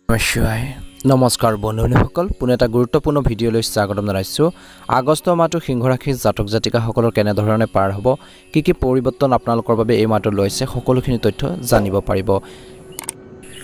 নমস্কাৰ নমস্কাৰ বন্ধুসকল পুনে এটা গুৰুত্বপূৰ্ণ ভিডিঅ' লৈ স্বাগতম জনাইছো আগষ্ট মাহটো সিংহ ৰাশিৰ জাতক জাতিকাসকলৰ কেনে ধৰণে পাৰ হ'ব কি পৰিৱৰ্তন আপোনালোকৰ বাবে এই মাহটো লৈছে সকলোখিনি তথ্য জানিব পাৰিব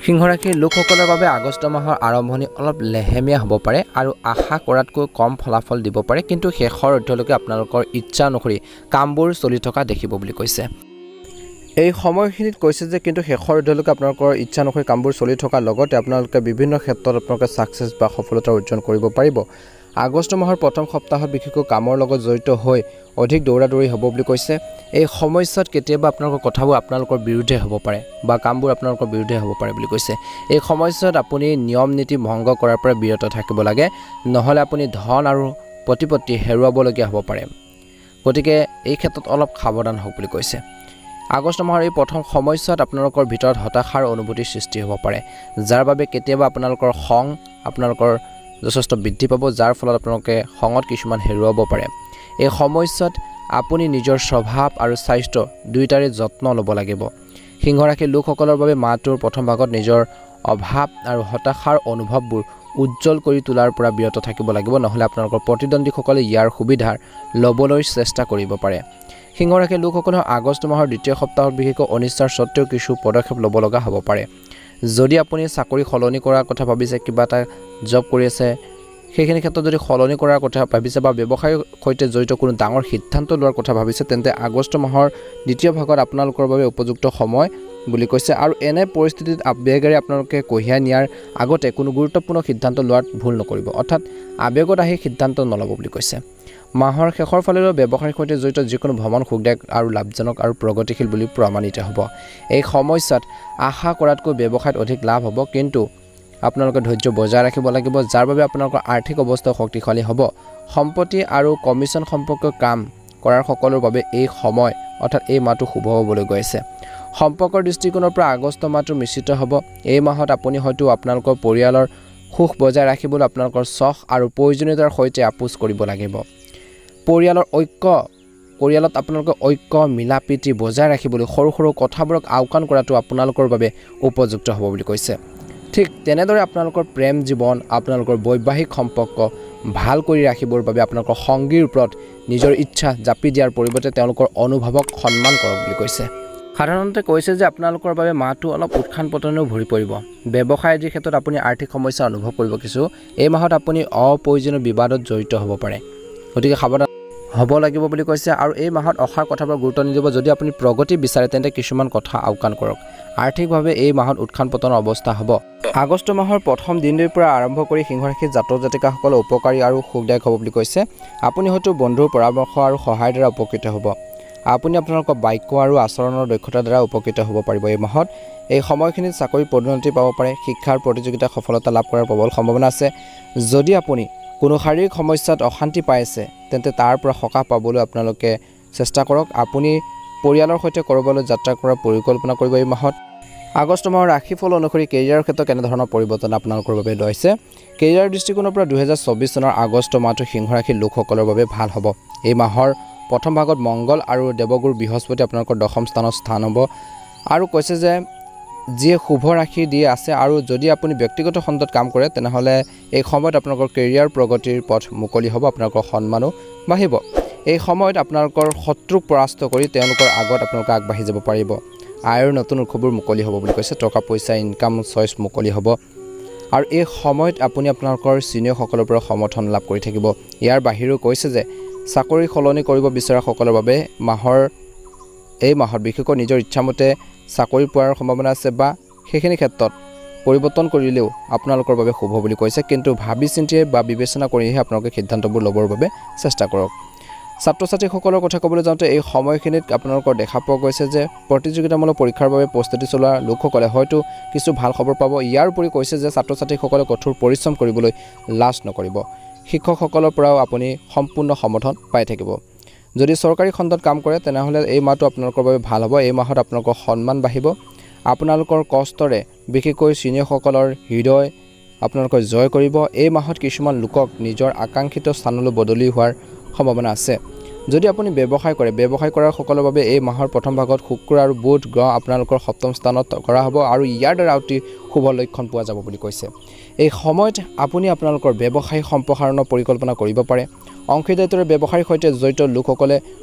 সিংহ ৰাশিৰ লোকসকলৰ বাবে আগষ্ট মাহৰ আৰম্ভণি অলপ লেহেমীয়া হ'ব পাৰে আৰু আশা কৰাতকৈ কম ফলাফল দিব পাৰে কিন্তু শেষৰ অধ্যয়লৈকে আপোনালোকৰ ইচ্ছা অনুসৰি কামবোৰ চলি থকা দেখিব বুলি কৈছে এই সময়খিনিত কৈছে যে কিন্তু শেষৰ অধ্যয়লৈকে আপোনালোকৰ ইচ্ছা অনুসৰি কামবোৰ চলি থকাৰ লগতে আপোনালোকে বিভিন্ন ক্ষেত্ৰত আপোনালোকে সাকসেস বা সফলতা অৰ্জন কৰিব পাৰিব আগষ্ট মাহৰ প্ৰথম সপ্তাহত বিশেষকৈ কামৰ লগত জড়িত হৈ অধিক দৌৰাদৌৰি হ'ব বুলি কৈছে এই সময়ছোৱাত কেতিয়াবা আপোনালোকৰ কথাবোৰ আপোনালোকৰ বিৰুদ্ধে হ'ব পাৰে বা কামবোৰ আপোনালোকৰ বিৰুদ্ধে হ'ব পাৰে বুলি কৈছে এই সময়ছোৱাত আপুনি নিয়ম নীতি ভংগ কৰাৰ পৰা বিৰত থাকিব লাগে নহলে আপুনি ধন আৰু প্ৰতিপত্তি হেৰুৱাবলগীয়া হ'ব পাৰে গতিকে এই ক্ষেত্ৰত অলপ সাৱধান হওক বুলি কৈছে আগষ্ট মাহৰ এই প্ৰথম সময়ছোৱাত আপোনালোকৰ ভিতৰত হতাশাৰ অনুভূতি সৃষ্টি হ'ব পাৰে যাৰ বাবে কেতিয়াবা আপোনালোকৰ খং আপোনালোকৰ যথেষ্ট বৃদ্ধি পাব যাৰ ফলত আপোনালোকে খঙত কিছুমান হেৰুৱাব পাৰে এই সময়ছোৱাত আপুনি নিজৰ স্বভাৱ আৰু স্বাস্থ্য দুইটাৰে যত্ন ল'ব লাগিব সিংহ ৰাশিৰ লোকসকলৰ বাবে মাহটোৰ প্ৰথম ভাগত নিজৰ অভাৱ আৰু হতাশাৰ অনুভৱবোৰ উজ্জ্বল কৰি তোলাৰ পৰা বিৰত থাকিব লাগিব নহলে আপোনালোকৰ প্ৰতিদ্বন্দ্বীসকলে ইয়াৰ সুবিধাৰ ল'বলৈ চেষ্টা কৰিব পাৰে সিংহ ৰাশিৰ লোকসকলৰ আগষ্ট মাহৰ দ্বিতীয় সপ্তাহত বিশেষকৈ অনিশ্চাৰ সত্ত্বেও কিছু পদক্ষেপ ল'ব লগা হ'ব পাৰে যদি আপুনি চাকৰি সলনি কৰাৰ কথা ভাবিছে কিবা এটা জব কৰি আছে সেইখিনি ক্ষেত্ৰত যদি সলনি কৰাৰ কথা ভাবিছে বা ব্যৱসায়ৰ সৈতে জড়িত কোনো ডাঙৰ সিদ্ধান্ত লোৱাৰ কথা ভাবিছে তেন্তে আগষ্ট মাহৰ দ্বিতীয় ভাগত আপোনালোকৰ বাবে উপযুক্ত সময় বুলি কৈছে আৰু এনে পৰিস্থিতিত আবেগেৰে আপোনালোকে কঢ়িয়াই নিয়াৰ আগতে কোনো গুৰুত্বপূৰ্ণ সিদ্ধান্ত লোৱাত ভুল নকৰিব অৰ্থাৎ আবেগত আহি সিদ্ধান্ত নল'ব বুলি কৈছে মাহৰ শেষৰ ফালেও ব্যৱসায়ৰ সৈতে জড়িত যিকোনো ভ্ৰমণ সুখদায়ক আৰু লাভজনক আৰু প্ৰগতিশীল বুলি প্ৰমাণিত হ'ব এই সময়ছোৱাত আশা কৰাতকৈ ব্যৱসায়ত অধিক লাভ হ'ব কিন্তু আপোনালোকে ধৈৰ্য বজাই ৰাখিব লাগিব যাৰ বাবে আপোনালোকৰ আৰ্থিক অৱস্থা শক্তিশালী হ'ব সম্পত্তি আৰু কমিছন সম্পৰ্কীয় কাম কৰাৰ সকলৰ বাবে এই সময় অৰ্থাৎ এই মাহটো শুভ হ'বলৈ গৈ আছে সম্পৰ্কৰ দৃষ্টিকোণৰ পৰা আগষ্ট মাহটো মিশ্ৰিত হ'ব এই মাহত আপুনি হয়তো আপোনালোকৰ পৰিয়ালৰ সুখ বজাই ৰাখিবলৈ আপোনালোকৰ চখ আৰু প্ৰয়োজনীয়তাৰ সৈতে আপোচ কৰিব লাগিব পৰিয়ালত আপোনালোকৰ ঐক্য মিলাপ্ৰীতি বজাই ৰাখিবলৈ সৰু সৰু কথাবোৰক আওকাণ কৰাটো আপোনালোকৰ বাবে উপযুক্ত হ'ব বুলি কৈছে ঠিক তেনেদৰে আপোনালোকৰ প্ৰেম জীৱন আপোনালোকৰ বৈবাহিক সম্পৰ্ক ভাল কৰি ৰাখিবৰ বাবে আপোনালোকৰ সংগীৰ ওপৰত নিজৰ ইচ্ছা জাপি দিয়াৰ পৰিৱৰ্তে তেওঁলোকৰ অনুভৱক সন্মান কৰক বুলি কৈছে সাধাৰণতে কৈছে যে আপোনালোকৰ বাবে মাহটো অলপ উৎখান পতনেও ভৰি পৰিব ব্যৱসায় আদিৰ ক্ষেত্ৰত আপুনি আৰ্থিক সমস্যা অনুভৱ কৰিব কিছু এই মাহত আপুনি অপ্ৰয়োজনীয় বিবাদত জড়িত হ'ব পাৰে গতিকে সাৱধান হ'ব লাগিব বুলি কৈছে আৰু এই মাহত অসাৰ কথাবোৰ গুৰুত্ব নিদিব যদি আপুনি প্ৰগতি বিচাৰে তেন্তে কিছুমান কথা আওকাণ কৰক আৰ্থিকভাৱে এই মাহত উৎখান পতনৰ অৱস্থা হ'ব আগষ্ট মাহৰ প্ৰথম দিনটোৰ পৰা আৰম্ভ কৰি সিংহ ৰাশিৰ জাতক জাতিকাসকল উপকাৰী আৰু সুখদায়ক হ'ব বুলি কৈছে আপুনি হয়তো বন্ধুৰ পৰামৰ্শ আৰু সহায়ৰ দ্বাৰা উপকৃত হ'ব আপুনি আপোনালোকৰ বাক্য আৰু আচৰণৰ দক্ষতাৰ দ্বাৰা উপকৃত হ'ব পাৰিব এই মাহত এই সময়খিনিত চাকৰি পদোন্নতি পাব পাৰে শিক্ষাৰ প্ৰতিযোগিতা সফলতা লাভ কৰাৰ প্ৰবল সম্ভাৱনা আছে যদি আপুনি কোনো শাৰীৰিক সমস্যাত অশান্তি পাই আছে তেন্তে তাৰ পৰা সকাহ পাবলৈ আপোনালোকে চেষ্টা কৰক আপুনি পৰিয়ালৰ সৈতে কৰবালৈ যাত্ৰা কৰাৰ পৰিকল্পনা কৰিব এই মাহত আগষ্ট মাহৰ ৰাশিফল অনুসৰি কেৰিয়াৰৰ ক্ষেত্ৰত কেনে ধৰণৰ পৰিৱৰ্তন আপোনালোকৰ বাবে লৈছে কেৰিয়াৰ দৃষ্টিকোণৰ পৰা 2024 চনৰ আগষ্ট মাহটো সিংহ ৰাশিৰ লোকসকলৰ বাবে ভাল হ'ব এই মাহৰ প্ৰথম ভাগত মংগল আৰু দেৱগুৰু বৃহস্পতি আপোনালোকৰ দশম স্থানত স্থান হ'ব আৰু কৈছে যে যিয়ে শুভ ৰাশি দি আছে আৰু যদি আপুনি ব্যক্তিগত খণ্ডত কাম কৰে তেনেহলে এই সময়ত আপোনালোকৰ কেৰিয়াৰ প্ৰগতিৰ পথ মুকলি হ'ব আপোনালোকৰ সন্মানো বাঢ়িব এই সময়ত আপোনালোকৰ শত্ৰুক পৰাস্ত কৰি তেওঁলোকৰ আগত আপোনালোকে আগবাঢ়ি যাব পাৰিব আয়ৰ নতুন উৎসবোৰ মুকলি হ'ব বুলি কৈছে টকা পইচা ইনকাম চইচ মুকলি হ'ব আৰু এই সময়ত আপুনি আপোনালোকৰ চিনিয়ৰসকলৰ পৰা সমৰ্থন লাভ কৰি থাকিব ইয়াৰ বাহিৰেও কৈছে যে চাকৰি সলনি কৰিব বিচৰা সকলৰ বাবে এই মাহত বিশেষকৈ নিজৰ ইচ্ছামতে চাকৰি পোৱাৰ সম্ভাৱনা আছে বা সেইখিনি ক্ষেত্ৰত পৰিৱৰ্তন কৰিলেও আপোনালোকৰ বাবে শুভ বুলি কৈছে কিন্তু ভাবি চিন্তি বা বিবেচনা কৰিহে আপোনালোকে সিদ্ধান্তবোৰ ল'বৰ বাবে চেষ্টা কৰক ছাত্ৰ ছাত্ৰীসকলৰ কথা ক'বলৈ যাওঁতে এই সময়খিনিত আপোনালোকৰ দেখা পোৱা গৈছে যে প্ৰতিযোগিতামূলক পৰীক্ষাৰ বাবে প্ৰস্তুতি চলোৱা লোকসকলে হয়তো কিছু ভাল খবৰ পাব ইয়াৰ উপৰি কৈছে যে ছাত্ৰ ছাত্ৰীসকলে কঠোৰ পৰিশ্ৰম কৰিবলৈ লাজ নকৰিব শিক্ষকসকলৰ পৰাও আপুনি সম্পূৰ্ণ সমৰ্থন পাই থাকিব যদি চৰকাৰী খণ্ডত কাম কৰে তেনেহলে এই মাহটো আপোনালোকৰ বাবে ভাল হ'ব এই মাহত আপোনালোকৰ সন্মান বাঢ়িব আপোনালোকৰ কষ্টৰে বিশেষকৈ চিনিয়ৰসকলৰ হৃদয় আপোনালোকে জয় কৰিব এই মাহত কিছুমান লোকক নিজৰ আকাংক্ষিত স্থানলৈ বদলি হোৱাৰ সম্ভাৱনা আছে যদি আপুনি ব্যৱসায় কৰাৰ সকলৰ বাবে এই মাহৰ প্ৰথম ভাগত শুক্ৰ আৰু বুধ গ্ৰহ আপোনালোকৰ সপ্তম স্থানত কৰা হ'ব আৰু ইয়াৰ দ্বাৰা অতি শুভ লক্ষণ পোৱা যাব বুলি কৈছে। এই সময়ত আপুনি আপোনালোকৰ ব্যৱসায় সম্প্ৰসাৰণৰ পৰিকল্পনা কৰিব পাৰে। অংশীদাৰিত্বৰ ব্যৱসায়ৰ সৈতে জড়িত লোকসকলে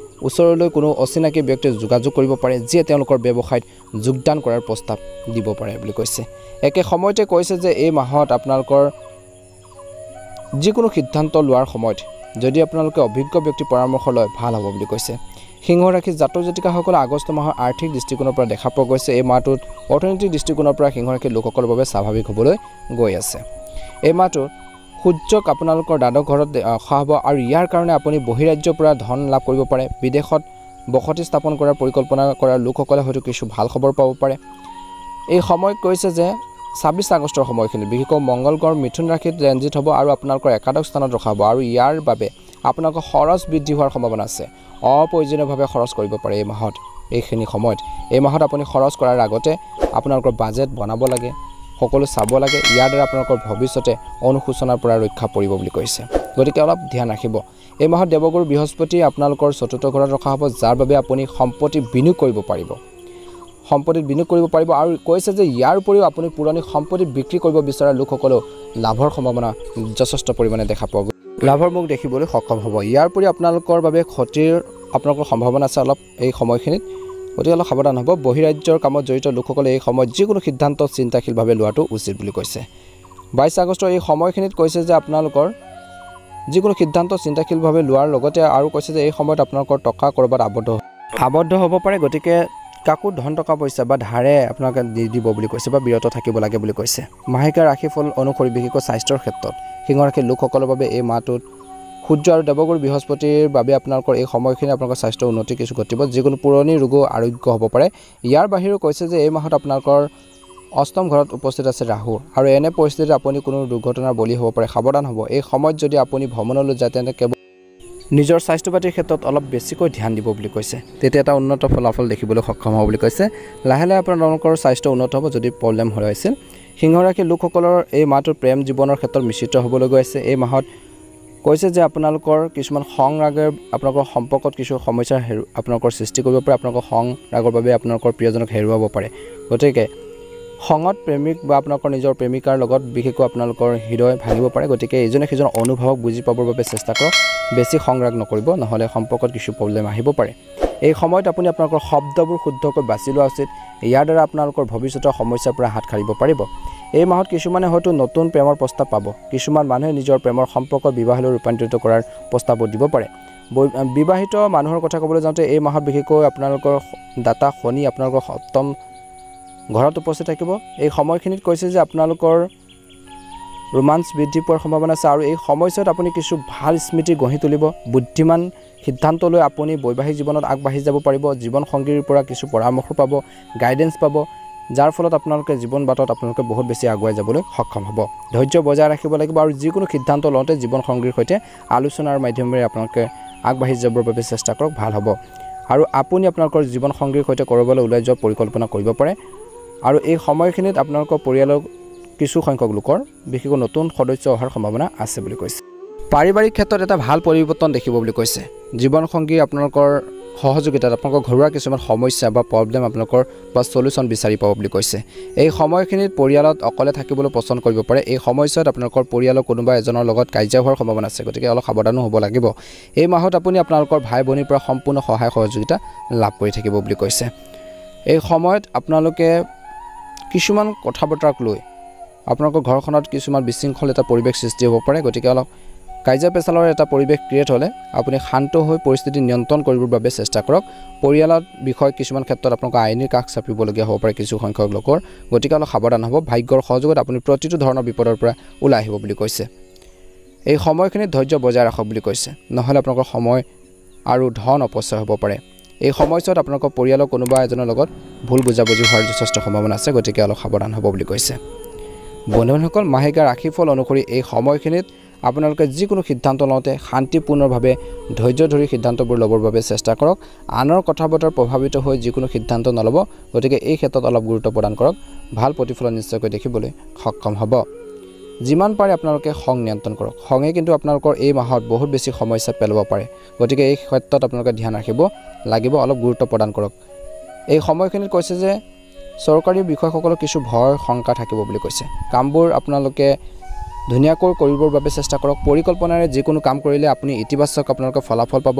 ওচৰলৈ কোনো অচিনাকি ব্যক্তিক যোগাযোগ কৰিব পাৰে, যিয়ে তেওঁলোকৰ ব্যৱসায়ত যোগদান কৰাৰ প্ৰস্তাৱ দিব পাৰে বুলি কৈছে। একে সময়তে কৈছে যে এই মাহত আপোনালোকৰ যিকোনো সিদ্ধান্ত লোৱাৰ সময়ত যদি আপোনালোকে অভিজ্ঞ ব্যক্তিৰ পৰামৰ্শ লয় ভাল হ'ব বুলি কৈছে। সিংহ ৰাশিৰ জাতক জাতিকাসকলে আগষ্ট মাহৰ আৰ্থিক দৃষ্টিকোণৰ পৰা দেখা পোৱা গৈছে এই মাহটোত অৰ্থনৈতিক দৃষ্টিকোণৰ পৰা সিংহ ৰাশিৰ লোকসকলৰ বাবে স্বাভাৱিক হ'বলৈ গৈ আছে। এই মাহটোত সূৰ্যক আপোনালোকৰ দ্বাদশ ঘৰত অহা হ'ব আৰু ইয়াৰ কাৰণে আপুনি বহিৰাজ্যৰ পৰা ধন লাভ কৰিব পাৰে। বিদেশত বসতি স্থাপন কৰাৰ পৰিকল্পনা কৰা লোকসকলে হয়তো কিছু ভাল খবৰ পাব পাৰে। এই সময়ত কৈছে যে 26 আগষ্টৰ সময়খিনি বিশেষকৈ মংগল গ্ৰহ মিথুন ৰাশিত ট্ৰেনজিট হ'ব আৰু আপোনালোকৰ একাদশ স্থানত ৰখা হ'ব আৰু ইয়াৰ বাবে আপোনালোকৰ খৰচ বৃদ্ধি হোৱাৰ সম্ভাৱনা আছে। অপ্ৰয়োজনীয়ভাৱে খৰচ কৰিব পাৰে এই মাহত। এইখিনি সময়ত এই মাহত আপুনি খৰচ কৰাৰ আগতে আপোনালোকৰ বাজেট বনাব লাগে, সকলো চাব লাগে। ইয়াৰ দ্বাৰা আপোনালোকৰ ভৱিষ্যতে অনুশোচনাৰ পৰা ৰক্ষা পৰিব বুলি কৈছে। গতিকে অলপ ধ্যান ৰাখিব। এই মাহত দেৱগুৰু বৃহস্পতি আপোনালোকৰ চতুৰ্থ ঘৰত ৰখা হ'ব, যাৰ বাবে আপুনি সম্পত্তি বিনিয়োগ কৰিব পাৰিব। আৰু কৈছে যে ইয়াৰ উপৰিও আপুনি পুৰণি সম্পত্তি বিক্ৰী কৰিব বিচৰা লোকসকলেও লাভৰ সম্ভাৱনা যথেষ্ট পৰিমাণে দেখা পোৱা গ'ল। লাভৰ মুখ দেখিবলৈ সক্ষম হ'ব। ইয়াৰ উপৰিও আপোনালোকৰ বাবে ক্ষতিৰ আপোনালোকৰ সম্ভাৱনা আছে অলপ এই সময়খিনিত, গতিকে অলপ সাৱধান হ'ব। বহিৰাজ্যৰ কামত জড়িত লোকসকলে এই সময়ত যিকোনো সিদ্ধান্ত চিন্তাশীলভাৱে লোৱাটো উচিত বুলি কৈছে। 22 আগষ্টৰ এই সময়খিনিত কৈছে যে আপোনালোকৰ যিকোনো সিদ্ধান্ত চিন্তাশীলভাৱে লোৱাৰ লগতে আৰু কৈছে যে এই সময়ত আপোনালোকৰ টকা ক'ৰবাত আবদ্ধ হ'ব পাৰে। গতিকে কাকো ধন টকা পইচা বা ধাৰে আপোনালোকে দি দিব বুলি কৈছে বা বিৰত থাকিব লাগে বুলি কৈছে। মাহেকীয়া ৰাশিফল অনুসৰি বিশেষকৈ স্বাস্থ্যৰ ক্ষেত্ৰত সিংহ ৰাশিৰ লোকসকলৰ বাবে এই মাহটোত সূৰ্য আৰু দেৱগুৰু বৃহস্পতিৰ বাবে আপোনালোকৰ এই সময়খিনি আপোনালোকৰ স্বাস্থ্যৰ উন্নতি কিছু ঘটিব। যিকোনো পুৰণি ৰোগো আৰোগ্য হ'ব পাৰে। ইয়াৰ বাহিৰেও কৈছে যে এই মাহত আপোনালোকৰ অষ্টম ঘৰত উপস্থিত আছে ৰাহু আৰু এনে পৰিস্থিতিত আপুনি কোনো দুৰ্ঘটনাৰ বলি হ'ব পাৰে। সাৱধান হ'ব। এই সময়ত যদি আপুনি ভ্ৰমণলৈ যায় তেন্তে কেৱল নিজৰ স্বাস্থ্য পাতিৰ ক্ষেত্ৰত অলপ বেছিকৈ ধ্যান দিব বুলি কৈছে, তেতিয়া এটা উন্নত ফলাফল দেখিবলৈ সক্ষম হ'ব বুলি কৈছে। লাহে লাহে আপোনালোকৰ স্বাস্থ্য উন্নত হ'ব যদি প্ৰব্লেম হৈ আছিল। সিংহ ৰাশিৰ লোকসকলৰ এই মাহটোত প্ৰেম জীৱনৰ ক্ষেত্ৰত মিশ্ৰিত হ'বলৈ গৈ আছে। এই মাহত কৈছে যে আপোনালোকৰ কিছুমান খং ৰাগে আপোনালোকৰ সম্পৰ্কত কিছু সমস্যাৰ আপোনালোকৰ সৃষ্টি কৰিব পাৰে। আপোনালোকৰ খং ৰাগৰ বাবে আপোনালোকৰ প্ৰিয়জনক হেৰুৱাব পাৰে। গতিকে খঙত প্ৰেমিক বা আপোনালোকৰ নিজৰ প্ৰেমিকাৰ লগত বিশেষকৈ আপোনালোকৰ হৃদয় ভাঙিব পাৰে। গতিকে ইজনে সিজনৰ অনুভৱক বুজি পাবৰ বাবে চেষ্টা কৰক। বেছি খং ৰাগ নকৰিব, নহ'লে সম্পৰ্কত কিছু প্ৰব্লেম আহিব পাৰে। এই সময়ত আপুনি আপোনালোকৰ শব্দবোৰ শুদ্ধকৈ বাছি লোৱা উচিত। ইয়াৰ দ্বাৰা আপোনালোকৰ ভৱিষ্যতৰ সমস্যাৰ পৰা হাত সাৰিব পাৰিব। এই মাহত কিছুমানে হয়তো নতুন প্ৰেমৰ প্ৰস্তাৱ পাব। কিছুমান মানুহে নিজৰ প্ৰেমৰ সম্পৰ্ক বিবাহলৈ ৰূপান্তৰিত কৰাৰ প্ৰস্তাৱো দিব পাৰে। বিবাহিত মানুহৰ কথা ক'বলৈ যাওঁতে এই মাহত বিশেষকৈ আপোনালোকৰ দাতা শনি আপোনালোকৰ সপ্তম ঘৰত উপস্থিত থাকিব। এই সময়খিনিত কৈছে যে আপোনালোকৰ ৰোমাঞ্চ বৃদ্ধি পোৱাৰ সম্ভাৱনা আছে আৰু এই সময়ছোৱাত আপুনি কিছু ভাল স্মৃতি গঢ়ি তুলিব। বুদ্ধিমান সিদ্ধান্ত লৈ আপুনি বৈবাহিক জীৱনত আগবাঢ়ি যাব পাৰিব। জীৱন সংগীৰ পৰা কিছু পৰামৰ্শ পাব, গাইডেন্স পাব, যাৰ ফলত আপোনালোকে জীৱন বাটত আপোনালোকে বহুত বেছি আগুৱাই যাবলৈ সক্ষম হ'ব। ধৈৰ্য বজাই ৰাখিব লাগিব আৰু যিকোনো সিদ্ধান্ত লওঁতে জীৱন সংগীৰ সৈতে আলোচনাৰ মাধ্যমেৰে আপোনালোকে আগবাঢ়ি যাবৰ বাবে চেষ্টা কৰক, ভাল হ'ব। আৰু আপুনি আপোনালোকৰ জীৱন সংগীৰ সৈতে ক'ৰবালৈ ওলাই যোৱাৰ পৰিকল্পনা কৰিব পাৰে। আৰু এই সময়খিনিত আপোনালোকৰ পৰিয়ালৰ কিছু সংখ্যক লোকৰ বিশেষকৈ নতুন সদস্য অহাৰ সম্ভাৱনা আছে বুলি কৈছে। পাৰিবাৰিক ক্ষেত্ৰত এটা ভাল পৰিৱৰ্তন দেখিব বুলি কৈছে। জীৱন সংগী আপোনালোকৰ সহযোগিতাত আপোনালোকৰ ঘৰুৱা কিছুমান সমস্যা বা প্ৰব্লেম আপোনালোকৰ বা সলিউশ্যন বিচাৰি পাব বুলি কৈছে। এই সময়খিনিত পৰিয়ালত অকলে থাকিবলৈ পচন্দ কৰিব পাৰে। এই সময়ছোৱাত আপোনালোকৰ পৰিয়ালৰ কোনোবা এজনৰ লগত কাজিয়া হোৱাৰ সম্ভাৱনা আছে। গতিকে অলপ সাৱধানো হ'ব লাগিব। এই মাহত আপুনি আপোনালোকৰ ভাই ভনীৰ পৰা সম্পূৰ্ণ সহায় সহযোগিতা লাভ কৰি থাকিব বুলি কৈছে। এই সময়ত আপোনালোকে কিছুমান কথা বতৰাক লৈ আপোনালোকৰ ঘৰখনত কিছুমান বিশৃংখল এটা পৰিৱেশ সৃষ্টি হ'ব পাৰে। গতিকে অলপ কাজিয়া পেচালৰ এটা পৰিৱেশ ক্ৰিয়েট হ'লে আপুনি শান্ত হৈ পৰিস্থিতি নিয়ন্ত্ৰণ কৰিবৰ বাবে চেষ্টা কৰক। পৰিয়ালত বিষয় কিছুমান ক্ষেত্ৰত আপোনালোকৰ আইনীৰ কাষ চাপিবলগীয়া হ'ব পাৰে কিছু সংখ্যক লোকৰ। গতিকে অলপ সাৱধান হ'ব। ভাগ্যৰ সহযোগত আপুনি প্ৰতিটো ধৰণৰ বিপদৰ পৰা ওলাই আহিব বুলি কৈছে। এই সময়খিনিত ধৈৰ্য বজাই ৰাখক বুলি কৈছে, নহ'লে আপোনালোকৰ সময় আৰু ধন অপচয় হ'ব পাৰে। এই সময়ছোৱাত আপোনালোকৰ পৰিয়ালৰ কোনোবা এজনৰ লগত ভুল বুজাবুজি হোৱাৰ যথেষ্ট সম্ভাৱনা আছে। গতিকে অলপ সাৱধান হ'ব বুলি কৈছে। বন্ধুসকল, মাহেকীয়া ৰাশিফল অনুসৰি এই সময়খিনিত আপোনালোকে যিকোনো সিদ্ধান্ত লওঁতে শান্তিপূৰ্ণভাৱে ধৈৰ্য ধৰি সিদ্ধান্তবোৰ ল'বৰ বাবে চেষ্টা কৰক। আনৰ কথা বতৰাত প্ৰভাৱিত হৈ যিকোনো সিদ্ধান্ত নল'ব। গতিকে এই ক্ষেত্ৰত অলপ গুৰুত্ব প্ৰদান কৰক। ভাল প্ৰতিফলন নিশ্চয়কৈ দেখিবলৈ সক্ষম হ'ব। যিমান পাৰে আপোনালোকে খং নিয়ন্ত্ৰণ কৰক খঙে কিন্তু আপোনালোকৰ এই মাহত বহুত বেছি সমস্যাত পেলাব পাৰে গতিকে এই ক্ষেত্ৰত আপোনালোকে ধ্যান ৰাখিব লাগিব অলপ গুৰুত্ব প্ৰদান কৰক এই সময়খিনিত কৈছে যে চৰকাৰী বিষয়সকলৰ কিছু ভয় শংকা থাকিব বুলি কৈছে কামবোৰ আপোনালোকে ধুনীয়াকৈ কৰিবৰ বাবে চেষ্টা কৰক পৰিকল্পনাৰে যিকোনো কাম কৰিলে আপুনি ইতিবাচক আপোনালোকে ফলাফল পাব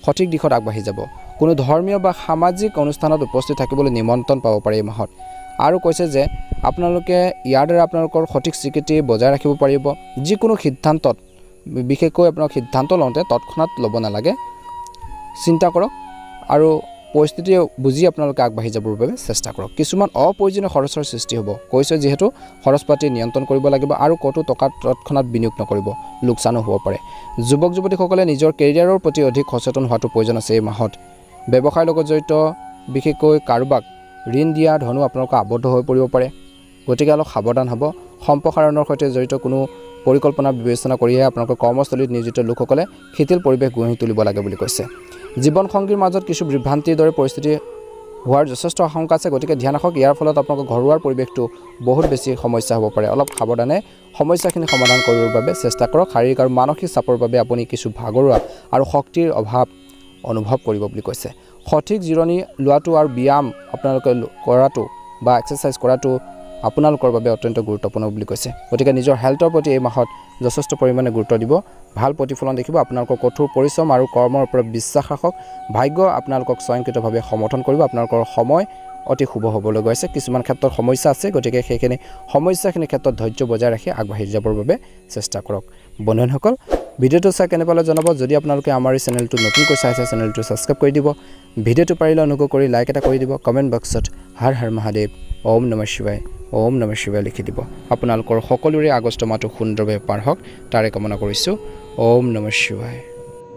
সঠিক দিশত আগবাঢ়ি যাব কোনো ধৰ্মীয় বা সামাজিক অনুষ্ঠানত উপস্থিত থাকিবলৈ নিমন্ত্ৰণ পাব পাৰে এই মাহত আৰু কৈছে যে আপোনালোকে ইয়াৰ দ্বাৰা আপোনালোকৰ সঠিক স্বীকৃতি বজাই ৰাখিব পাৰিব যিকোনো সিদ্ধান্তত বিশেষকৈ আপোনালোক সিদ্ধান্ত লওঁতে তৎক্ষণাত ল'ব নালাগে চিন্তা কৰক আৰু পৰিস্থিতি বুজি আপোনালোকে আগবাঢ়ি যাবৰ বাবে চেষ্টা কৰক কিছুমান অপ্ৰয়োজনীয় খৰচৰ সৃষ্টি হ'ব কৈছে যিহেতু খৰচ পাতি নিয়ন্ত্ৰণ কৰিব লাগিব আৰু কতো টকা তৎক্ষণাত বিনিয়োগ নকৰিব লোকচানো হ'ব পাৰে যুৱক যুৱতীসকলে নিজৰ কেৰিয়াৰৰ প্ৰতি অধিক সচেতন হোৱাটো প্ৰয়োজন আছে এই মাহত ব্যৱসায়ৰ লগত জড়িত বিশেষকৈ কাৰোবাক ঋণ দিয়া ধনো আপোনালোকে আবদ্ধ হৈ পৰিব পাৰে গতিকে অলপ সাৱধান হ'ব সম্প্ৰসাৰণৰ সৈতে জড়িত কোনো পৰিকল্পনা বিবেচনা কৰিহে আপোনালোকৰ কৰ্মস্থলীত নিয়োজিত লোকসকলে শিথিল পৰিৱেশ গঢ়ি তুলিব লাগে বুলি কৈছে জীৱন সংগীৰ মাজত কিছু বিভ্ৰান্তিৰ দৰে পৰিস্থিতি হোৱাৰ যথেষ্ট আশংকা আছে গতিকে ধ্যান ৰাখক ইয়াৰ ফলত আপোনালোকৰ ঘৰুৱাৰ পৰিৱেশটো বহুত বেছি সমস্যা হ'ব পাৰে অলপ সাৱধানে সমস্যাখিনি সমাধান কৰিবৰ বাবে চেষ্টা কৰক শাৰীৰিক আৰু মানসিক চাপৰ বাবে আপুনি কিছু ভাগৰুৱা আৰু শক্তিৰ অভাৱ অনুভৱ কৰিব বুলি কৈছে সঠিক জিৰণি লোৱাটো আৰু ব্যায়াম আপোনালোকে কৰাটো বা এক্সাৰসাইজ কৰাটো আপোনালোকৰ বাবে অত্যন্ত গুৰুত্বপূৰ্ণ বুলি কৈছে গতিকে নিজৰ হেল্থৰ প্ৰতি এই মাহত যথেষ্ট পৰিমাণে গুৰুত্ব দিব ভাল প্ৰতিফলন দেখিব আপোনালোকৰ কঠোৰ পৰিশ্ৰম আৰু কৰ্মৰ ওপৰত বিশ্বাস ৰাখক ভাগ্য আপোনালোকক স্বয়ংক্ৰিয়ভাৱে সমৰ্থন কৰিব আপোনালোকৰ সময় অতি শুভ হ'বলৈ গৈছে কিছুমান ক্ষেত্ৰত সমস্যা আছে গতিকে সেইখিনি সমস্যাখিনিৰ ক্ষেত্ৰত ধৈৰ্য বজাই ৰাখি আগবাঢ়ি যাবৰ বাবে চেষ্টা কৰক বন্ধুসকল ভিডিঅ'টো চাই কেনে পালে জনাব যদি আপোনালোকে আমাৰ এই চেনেলটো নতুনকৈ চাইছে চেনেলটো ছাবস্ক্ৰাইব কৰি দিব ভিডিঅ'টো পাৰিলে অনুগ্ৰহ কৰি লাইক এটা কৰি দিব কমেণ্ট বক্সত হৰ হৰ মহাদেৱ ওম নমঃ শিৱায় লিখি দিব আপোনালোকৰ সকলোৰে আগষ্ট মাহটো সুন্দৰভাৱে পাৰ হওক তাৰে কামনা কৰিছোঁ ওম নমঃ শিৱায়